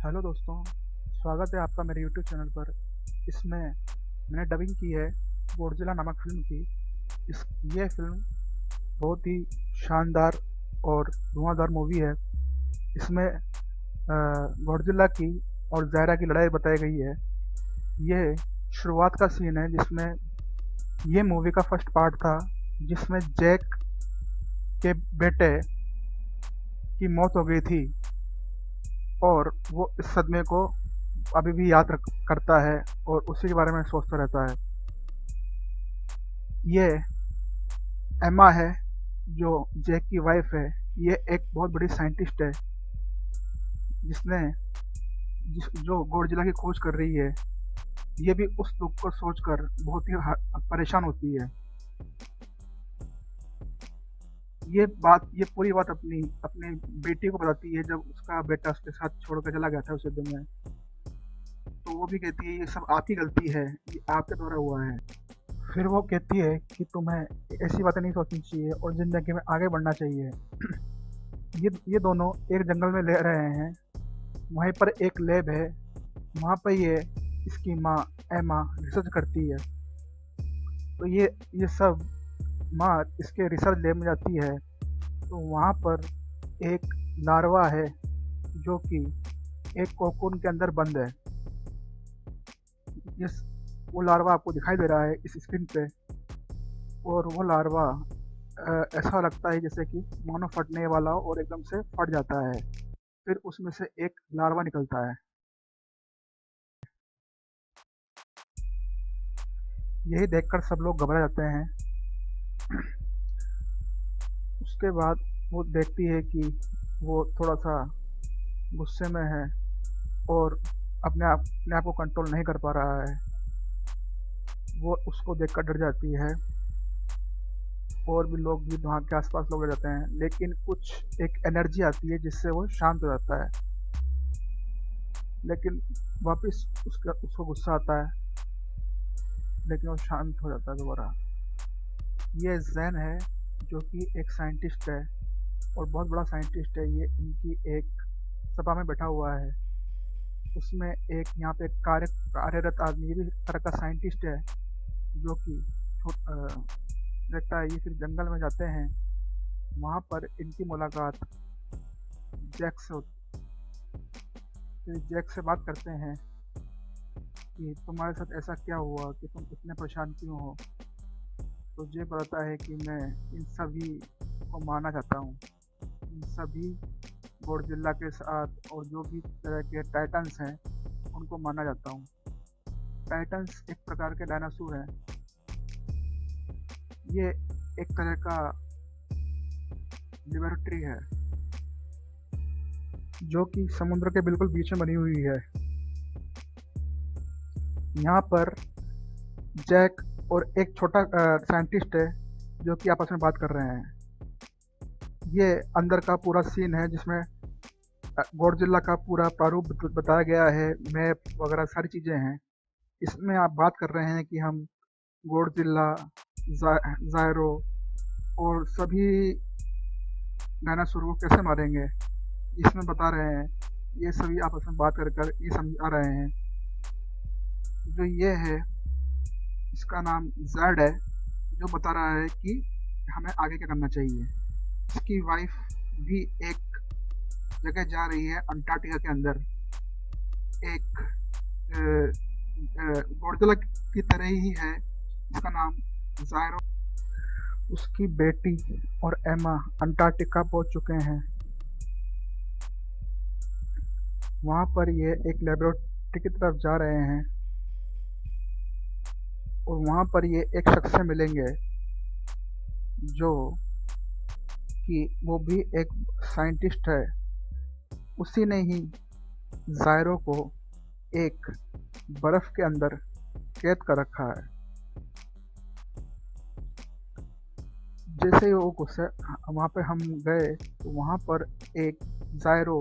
Hello दोस्तों, स्वागत है आपका मेरे यूट्यूब चैनल पर। इसमें मैंने डबिंग की है गॉडजिला नामक फ़िल्म की। इस ये फ़िल्म बहुत ही शानदार और धुआंधार मूवी है। इसमें गॉडजिला की और ज़ायरा की लड़ाई बताई गई है। ये शुरुआत का सीन है जिसमें ये मूवी का फर्स्ट पार्ट था, जिसमें जैक के बेटे की मौत हो गई थी और वो इस सदमे को अभी भी करता है और उसी के बारे में सोचता रहता है। ये एमा है जो जैक की वाइफ है। ये एक बहुत बड़ी साइंटिस्ट है जिसने जो गॉडजिला की खोज कर रही है। ये भी उस दुख को सोचकर बहुत ही परेशान होती है। ये पूरी बात अपनी अपनी बेटी को बताती है जब उसका बेटा उसके साथ छोड़कर चला गया था उस युद्ध में। तो वो भी कहती है ये सब आपकी गलती है, ये आपके द्वारा हुआ है। फिर वो कहती है कि तुम्हें ऐसी बातें नहीं सोचनी चाहिए और ज़िंदगी में आगे बढ़ना चाहिए। ये दोनों एक जंगल में रह रहे हैं। वहीं पर एक लैब है। वहाँ पर इसकी माँ एमा रिसर्च करती है। तो ये सब माँ इसके रिसर्च लैब में जाती है। तो वहाँ पर एक लार्वा है जो कि एक कोकून के अंदर बंद है। जिस वो लार्वा आपको दिखाई दे रहा है इस स्क्रीन पे। और वो लार्वा ऐसा लगता है जैसे कि मानो फटने वाला हो और एकदम से फट जाता है। फिर उसमें से एक लार्वा निकलता है। यही देखकर सब लोग घबरा जाते हैं। उसके बाद वो देखती है कि वो थोड़ा सा गुस्से में है और अपने आप को कंट्रोल नहीं कर पा रहा है। वो उसको देखकर डर जाती है और भी लोग भी वहाँ के आसपास लोग डर जाते हैं। लेकिन कुछ एक एनर्जी आती है जिससे वो शांत हो जाता है। लेकिन वापस उसको गुस्सा आता है, लेकिन वो शांत हो जाता है दोबारा। ये जैन है जो कि एक साइंटिस्ट है और बहुत बड़ा साइंटिस्ट है। ये इनकी एक सभा में बैठा हुआ है। उसमें एक यहाँ पे कार्यरत आदमी, ये भी एक तरह का साइंटिस्ट है जो कि देखता है। ये फिर जंगल में जाते हैं। वहाँ पर इनकी मुलाकात जैक से होती। फिर जैक से बात करते हैं कि तुम्हारे साथ ऐसा क्या हुआ कि तुम इतने परेशान क्यों हो। तो जैक बताता है कि मैं इन सभी को मारना चाहता हूँ। इन सभी गॉडजिला के साथ और जो भी तरह के टाइटन्स हैं उनको मारना चाहता हूँ। टाइटन्स एक प्रकार के डायनासोर हैं। ये एक तरह का लेबोरेटरी है जो कि समुद्र के बिल्कुल बीच में बनी हुई है। यहाँ पर जैक और एक छोटा साइंटिस्ट है जो कि आपस में बात कर रहे हैं। ये अंदर का पूरा सीन है जिसमें गॉडजिला का पूरा प्रारूप बताया गया है। मैप वगैरह सारी चीज़ें हैं। इसमें आप बात कर रहे हैं कि हम गॉडजिला, जायरो और सभी डायनासोर को कैसे मारेंगे, इसमें बता रहे हैं। ये सभी आपस में बात कर ये समझा रहे हैं। जो ये है इसका नाम जैड है, जो बता रहा है कि हमें आगे क्या करना चाहिए। इसकी वाइफ भी एक जगह जा रही है अंटार्कटिका के अंदर। एक गॉडजिला की तरह ही है, इसका नाम जायरो। उसकी बेटी और एमा अंटार्कटिका पहुंच चुके हैं। वहां पर ये एक लेबोरेटरी की तरफ जा रहे हैं और वहां पर ये एक शख्स से मिलेंगे जो कि वो भी एक साइंटिस्ट है। उसी ने ही जायरो को एक बर्फ के अंदर कैद कर रखा है। जैसे ही वो गुस्से वहाँ पे हम गए तो वहाँ पर एक जायरो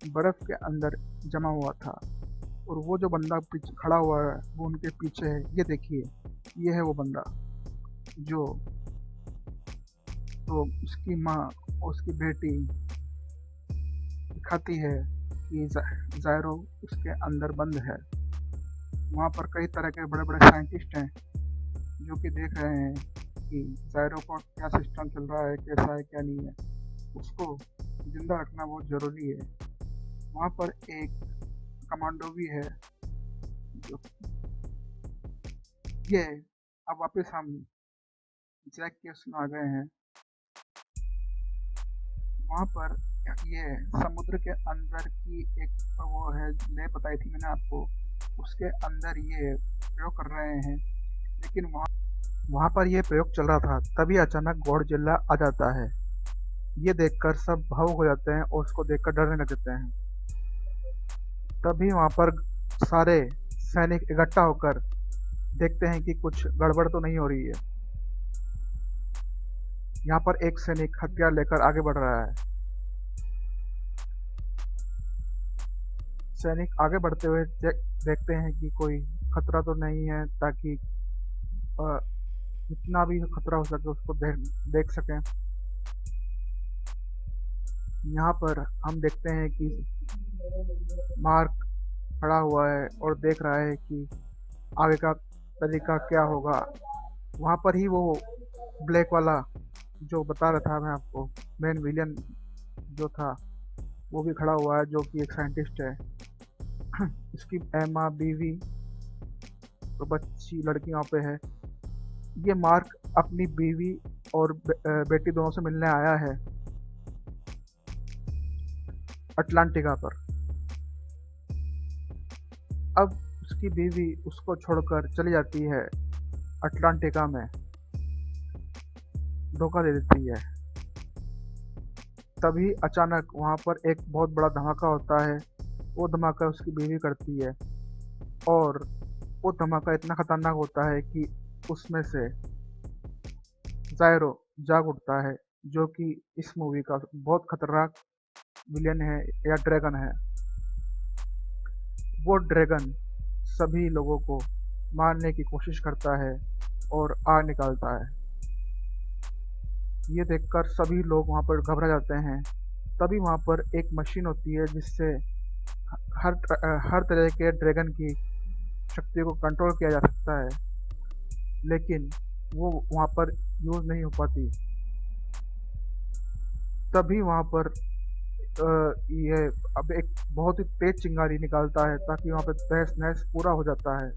बर्फ के अंदर जमा हुआ था और वो जो बंदा पीछे खड़ा हुआ है वो उनके पीछे है। ये देखिए, ये है वो बंदा जो तो उसकी माँ और उसकी बेटी दिखाती है कि ज़ायरो उसके अंदर बंद है। वहाँ पर कई तरह के बड़े-बड़े साइंटिस्ट हैं जो कि देख रहे हैं कि ज़ायरो का क्या सिस्टम चल रहा है, कैसा है, क्या नहीं है। उसको ज़िंदा रखना बहुत ज़रूरी है। वहाँ पर एक कमांडो भी है जो ये अब वापस हम जैक के उसमें आ गए हैं। वहाँ पर ये समुद्र के अंदर की एक वो है, ले बताई थी मैंने आपको, उसके अंदर ये प्रयोग कर रहे हैं। लेकिन वहाँ पर ये प्रयोग चल रहा था, तभी अचानक गॉडजिला आ जाता है। ये देखकर सब भावुक हो जाते हैं और उसको देखकर डरने लगते हैं। तभी वहाँ पर सारे सैनिक इकट्ठा होकर देखते हैं कि कुछ गड़बड़ तो नहीं हो रही है। यहाँ पर एक सैनिक हथियार लेकर आगे बढ़ रहा है। सैनिक आगे बढ़ते हुए देखते हैं कि कोई खतरा तो नहीं है, ताकि जितना भी खतरा हो सके उसको देख सकें। यहाँ पर हम देखते हैं कि मार्क खड़ा हुआ है और देख रहा है कि आगे का तरीका क्या होगा। वहाँ पर ही वो ब्लैक वाला जो बता रहा था मैं आपको, मेन विलियन जो था, वो भी खड़ा हुआ है, जो कि एक साइंटिस्ट है। उसकी एमा बीवी तो बच्ची लड़की वहाँ पे है। ये मार्क अपनी बीवी और बेटी दोनों से मिलने आया है अटलांटिका पर। अब उसकी बीवी उसको छोड़कर चली जाती है अटलांटिका में, धोखा दे देती है। तभी अचानक वहाँ पर एक बहुत बड़ा धमाका होता है। वो धमाका उसकी बीवी करती है और वो धमाका इतना खतरनाक होता है कि उसमें से ज़ायरो जाग उठता है, जो कि इस मूवी का बहुत खतरनाक विलेन है या ड्रैगन है। वो ड्रैगन सभी लोगों को मारने की कोशिश करता है और आग निकालता है। ये देखकर सभी लोग वहाँ पर घबरा जाते हैं। तभी वहाँ पर एक मशीन होती है जिससे हर तरह के ड्रैगन की शक्ति को कंट्रोल किया जा सकता है, लेकिन वो वहाँ पर यूज़ नहीं हो पाती। तभी वहाँ पर ये अब एक बहुत ही तेज चिंगारी निकालता है, ताकि वहाँ पे तहस नहस पूरा हो जाता है।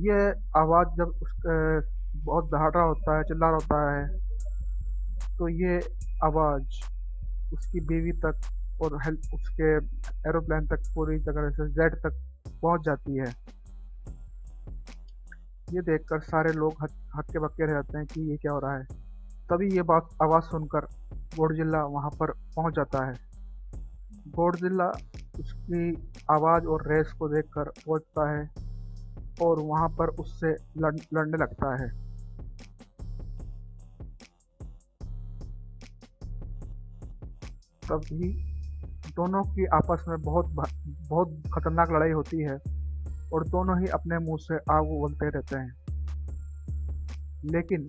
ये आवाज़ जब बहुत दहाड़ा होता है, चिल्ला रहा होता है, तो ये आवाज़ उसकी बीवी तक और हेल्प उसके एरोप्लेन तक पूरी तरह से जेट तक पहुंच जाती है। ये देखकर सारे लोग हक्के बक्के रह जाते हैं कि ये क्या हो रहा है। तभी ये बात आवाज़ सुनकर गॉडजिला वहाँ पर पहुंच जाता है। गॉडजिला उसकी आवाज़ और रेस को देखकर पहुंचता है और वहाँ पर उससे लड़ने लगता है। तभी दोनों की आपस में बहुत खतरनाक लड़ाई होती है और दोनों ही अपने मुंह से आग उगलते रहते हैं। लेकिन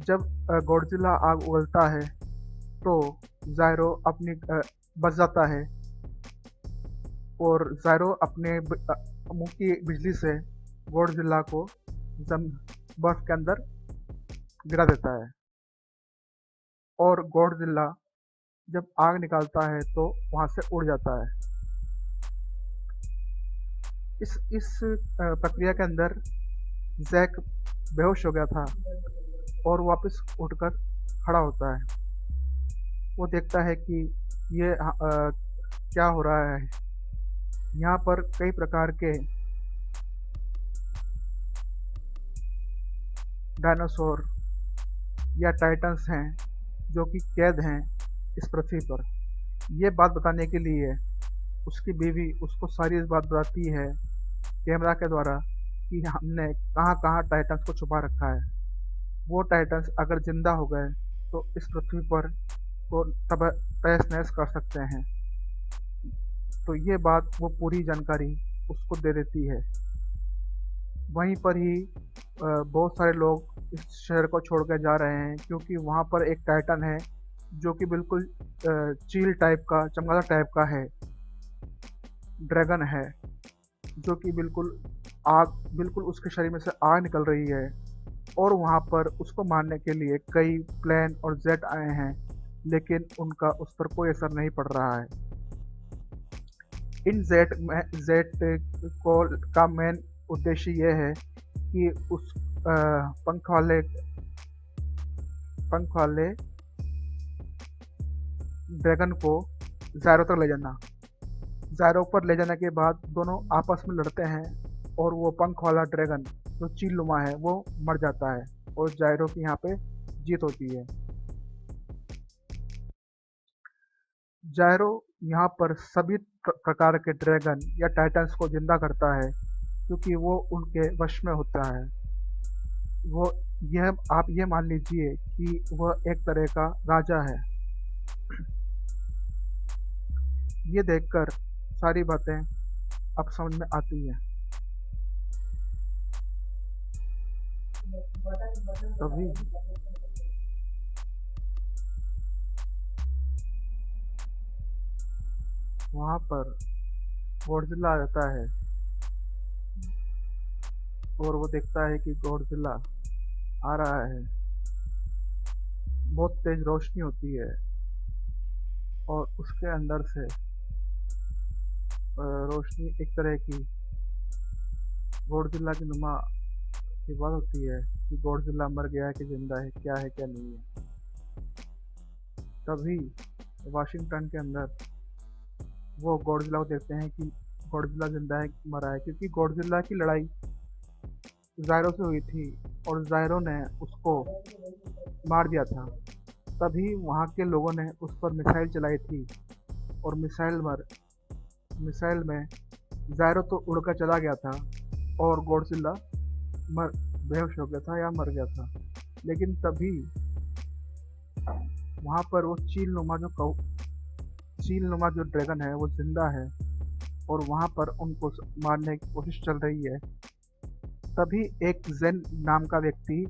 जब गॉडजिला आग उगलता है तो ज़ायरो अपनी बच जाता है और ज़ायरो अपने मुंह की बिजली से गॉडजिला को बर्फ के अंदर गिरा देता है। और गॉडजिला जब आग निकालता है तो वहाँ से उड़ जाता है। इस प्रक्रिया के अंदर जैक बेहोश हो गया था और वापस उठकर खड़ा होता है। वो देखता है कि ये क्या हो रहा है। यहाँ पर कई प्रकार के डायनासोर या टाइटन्स हैं जो कि कैद हैं इस पृथ्वी पर। ये बात बताने के लिए उसकी बीवी उसको सारी इस बात बताती है कैमरा के द्वारा कि हमने कहाँ कहाँ टाइटन्स को छुपा रखा है। वो टाइटन्स अगर जिंदा हो गए तो इस पृथ्वी पर को तब तहस नहस कर सकते हैं। तो ये बात वो पूरी जानकारी उसको दे देती है। वहीं पर ही बहुत सारे लोग इस शहर को छोड़ कर जा रहे हैं, क्योंकि वहाँ पर एक टाइटन है जो कि बिल्कुल चील टाइप का, चमगादड़ टाइप का है, ड्रैगन है, जो कि बिल्कुल उसके शरीर में से आग निकल रही है। और वहाँ पर उसको मारने के लिए कई प्लेन और जेट आए हैं, लेकिन उनका उस पर कोई असर नहीं पड़ रहा है। इन जेट को का मेन उद्देश्य ये है कि उस पंख वाले ड्रैगन को ज़ायरो तक ले जाना। ज़ायरो पर ले जाने के बाद दोनों आपस में लड़ते हैं, और वो पंख वाला ड्रैगन जो चीलनुमा है वो मर जाता है, और ज़ायरो की यहाँ पे जीत होती है। ज़ायरो यहाँ पर सभी प्रकार के ड्रैगन या टाइटन्स को जिंदा करता है, क्योंकि वो उनके वश में होता है। वो आप ये मान लीजिए कि वह एक तरह का राजा है। ये देखकर सारी बातें अब समझ में आती हैं। तभी वहाँ पर गॉडजिला आ जाता है, और वो देखता है कि गॉडजिला आ रहा है। बहुत तेज रोशनी होती है, और उसके अंदर से रोशनी एक तरह की गॉडजिला की नुमा की बात होती है कि गॉडजिला मर गया है कि जिंदा है क्या नहीं है। तभी वाशिंगटन के अंदर वो गॉडजिला को देखते हैं कि गॉडजिला जिंदा है कि मरा है, क्योंकि गॉडजिला की लड़ाई ज़ायरो से हुई थी, और ज़ायरो ने उसको मार दिया था। तभी वहाँ के लोगों ने उस पर मिसाइल चलाई थी, और मिसाइल में ज़ायरो तो उड़कर चला गया था, और गॉडजिला मर बेहोश हो गया था या मर गया था। लेकिन तभी वहाँ पर वो चील नुमा जो ड्रैगन है वो जिंदा है, और वहाँ पर उनको मारने की कोशिश चल रही है। तभी एक जेन नाम का व्यक्ति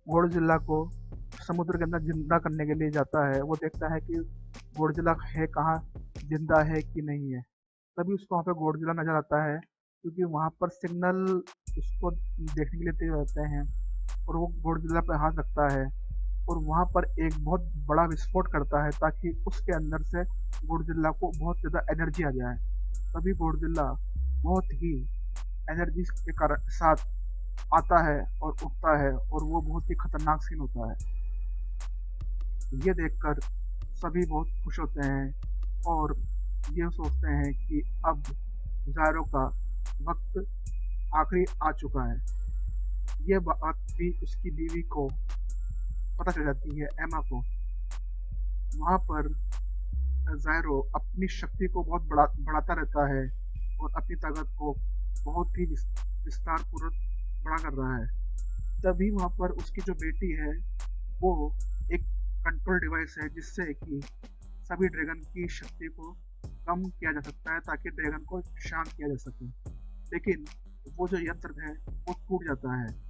गॉडजिला को समुद्र के अंदर जिंदा करने के लिए जाता है। वो देखता है कि गॉडजिला है कहाँ, जिंदा है कि नहीं है। तभी उसको वहाँ पे गॉडजिला नजर आता है, क्योंकि वहाँ पर सिग्नल उसको देखने के लिए तेज रहते हैं, और वो गॉडजिला पे हाथ रखता है, और वहाँ पर एक बहुत बड़ा विस्फोट करता है, ताकि उसके अंदर से गॉडजिला को बहुत ज़्यादा एनर्जी आ जाए। तभी गॉडजिला बहुत ही एनर्जी के कारण साथ आता है और उठता है, और वो बहुत ही खतरनाक सीन होता है। ये देखकर सभी बहुत खुश होते हैं, और ये सोचते हैं कि अब ज़ायरो का वक्त आखिरी आ चुका है। ये बात भी उसकी बीवी को पता चल जाती है, एमा को। वहाँ पर ज़ायरो अपनी शक्ति को बहुत बढ़ाता रहता है, और अपनी ताकत को बहुत ही विस्तार पूर्वक बड़ा कर रहा है। तभी वहाँ पर उसकी जो बेटी है वो एक कंट्रोल डिवाइस है, जिससे कि सभी ड्रैगन की शक्ति को कम किया जा सकता है, ताकि ड्रैगन को शांत किया जा सके। लेकिन वो जो यंत्र है वो टूट जाता है।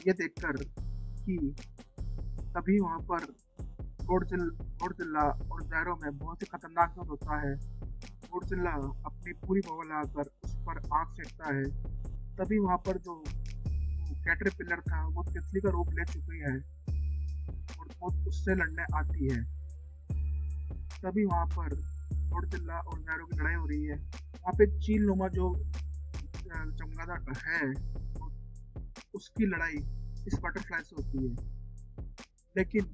ये देखकर कि तभी वहाँ पर गॉडजिला और ज़ायरो में बहुत ही खतरनाक युद्ध होता है। गॉडजिला अपनी पूरी पावर लगाकर उस पर आग फेंकता है। तभी वहाँ पर जो कैटरपिलर था वो तितली का रूप ले चुकी है, और वो उससे लड़ने आती है। तभी वहाँ पर गॉडजिला और ज़ायरो की लड़ाई हो रही है। वहाँ पे चील-नुमा जो चमगादड़ है, उसकी लड़ाई इस बटरफ्लाई से होती है। लेकिन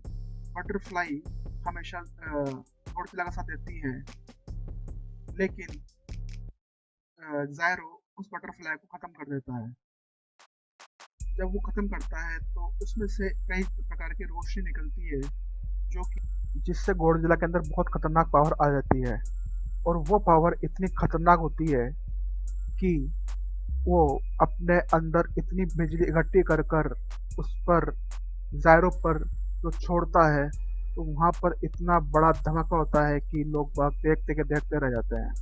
बटरफ्लाई हमेशा गॉडजिला का साथ देती है, लेकिन ज़ायरो उस बटरफ्लाई को खत्म कर देता है। जब वो खत्म करता है तो उसमें से कई प्रकार की रोशनी निकलती है, जो कि जिससे गॉडजिला के अंदर बहुत खतरनाक पावर आ जाती है। और वो पावर इतनी खतरनाक होती है कि वो अपने अंदर इतनी बिजली इकट्ठी कर कर उस पर ज़ायरो पर जो छोड़ता है, तो वहाँ पर इतना बड़ा धमाका होता है कि लोग बाग देखते के देखते रह जाते हैं।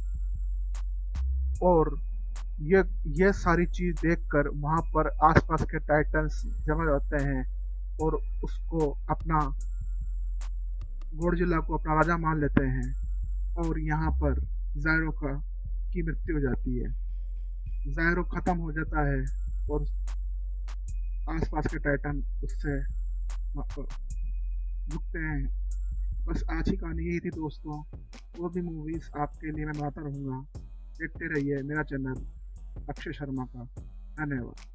और ये सारी चीज़ देखकर वहाँ पर आसपास के टाइटन्स जमा जाते हैं, और उसको अपना गॉडजिला को अपना राजा मान लेते हैं और यहाँ पर ज़ायरो का की मृत्यु हो जाती है। ज़ायरो खत्म हो जाता है और आसपास के टाइटन उससे रुकते हैं। बस आज की कहानी यही थी दोस्तों। और भी मूवीज़ आपके लिए मैं बनाता रहूँगा। देखते रहिए मेरा चैनल अक्षय शर्मा का। धन्यवाद।